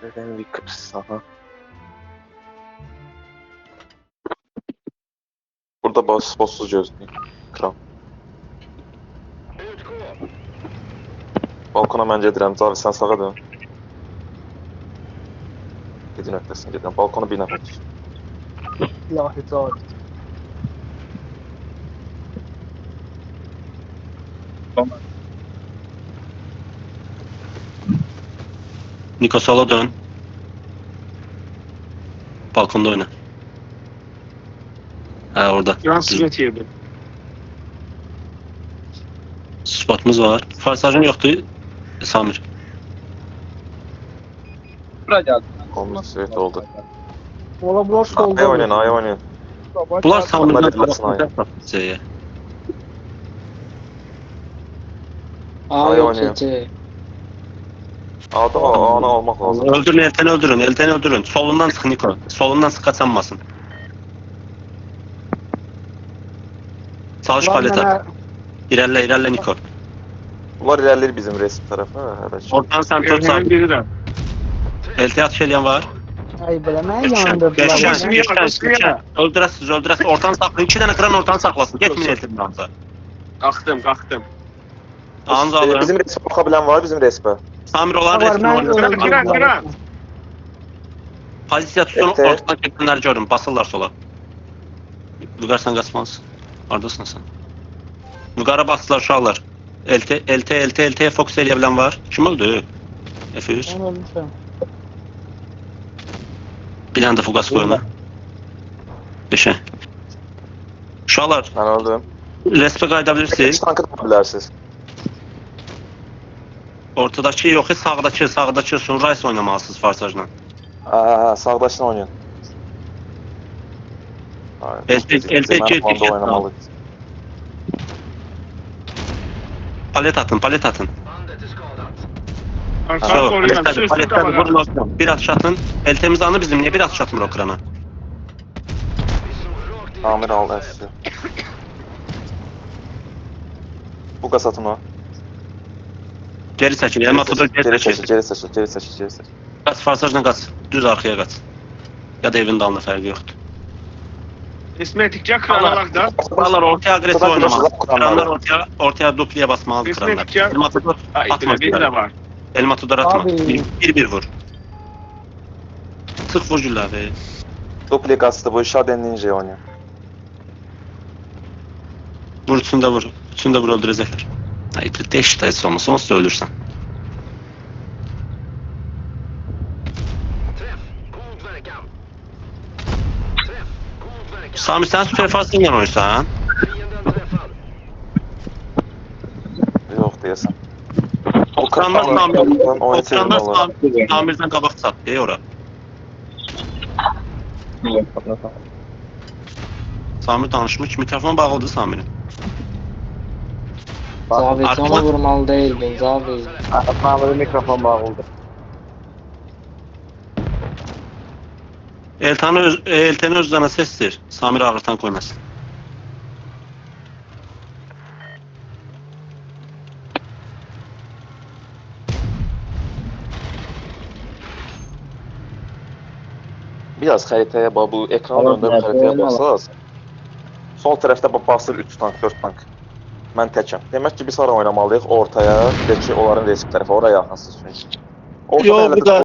Neden Vickers? Aha. Burada bossuz gözlüyüm. Kral. Balkona mən gedirəm. Cavi sən sağa dön. Gedi nöqtəsinə gedirəm. Balkona bir nəfər düşür. İlahi Cavit. Niko sola dön. Balkonda oyna. Ha orada. Yansız getirdi. Spotumuz var. Farsajın yoktu. Samir. Bura geldi. Komünist oldu. Ola bunlar solda. Aya oynayın, aya oynayın. Bunlar Samir'den Bunlar kabaklayacak C'ye. Aa Aya yok oynayın. CC. A'da A'nı almaq lazım. Öldürün, elten öldürün, elten öldürün. Solundan sık Niko. Solundan sık kaçanmasın. Çalış paleta. İlerle, ilerle Niko. Bunlar ilerleri bizim resim tarafı. Hə, Ortadan sen tört sağ. Evinin biri de. Elte atış eleyen var. Ay bileme Geçen, yandırdılar. Geçen. geçen. Öldürəsiz, öldürəsiz. Ortadan saklayın. 2 tane kıran ortadan saklasın. Getmeyin eltenin ağzı. Kalktım. Ağınızı alın. Bizim resme baxa bilən var, bizim resme. Samir olan Var, resmini ben oynasın. öldüm. Kıran. Pozisiya tutun, Ete. ortadan çəkənləri görün. Basırlar sola. Vüqar sen qaçmalısın. Haradasın sen? Vüqara bastılar uşaqlar. LT'ye fokus eləyə bilən var. Kim öldü? F100. Ben ölmüşüm. Bir dənə də fokus qoyuna. 5'e. Uşaqlar, Mən öldüm. respe qayda Siz bilirsiniz. tankı da bilərsiniz. Ortadakı yox, sağdakı Sunrise oynamalısınız farsajla. Sağdaşını oynayın. LT oynamalıyız. palet atın. Arkadan koruyan. Üstü Paletleri vurun kapalı. olsun. Bir atış atın. LT'miz anı bizim. Niye bir atış atmır o krana? Amir al əsi. Bu qasatın o. Geri çəkil. Elmatoda geri çəkil. Geri çəkil. Qaç farsajla qaç. Düz arxaya qaç. Ya da evin dalına fərqi yoxdur. İsmetikçe kıran alak da. Kranlar ortaya agresif Kranlar oynamalı. kranlar. Kranlar ortaya dupliye basmalı kranlar. İsmet ya. Elmatodor Ay, atma. bir de var. Elmatodor atma. Abi. Bir vur. Sık vur Güllä abi. Duplikasıdır bu, Shaden Ninja oynuyor. Vur üçünü vur. Üçünü de vur öldürecekler. Ay bir deş de sonrası olsa ölürsen. Sami sen süper fazla oynuyorsan. Yox deyəsən. O kranlar Samir'den kabak sattı ora. Samir danışmış. Mikrofon bağlıdır Samir'in. Cavit Arkama- ona vurmalı değildin Cavit. Samir'in mikrofon bağlıdır. Elten'i özlerine sestir. Samir ağırtan koymasın. Biraz xəritəyə bax, bu ekran önündə bir xəritəyə baxsaz. Sol tərəfdə basır 3 tank, 4 tank. Mən təkəm. Demək ki, biz hara oynamalıyıq? Ortaya, bir də ki, onların resip tərəfə, oraya yaxınsınız çünki. Ortada Yo, hələ bu bir da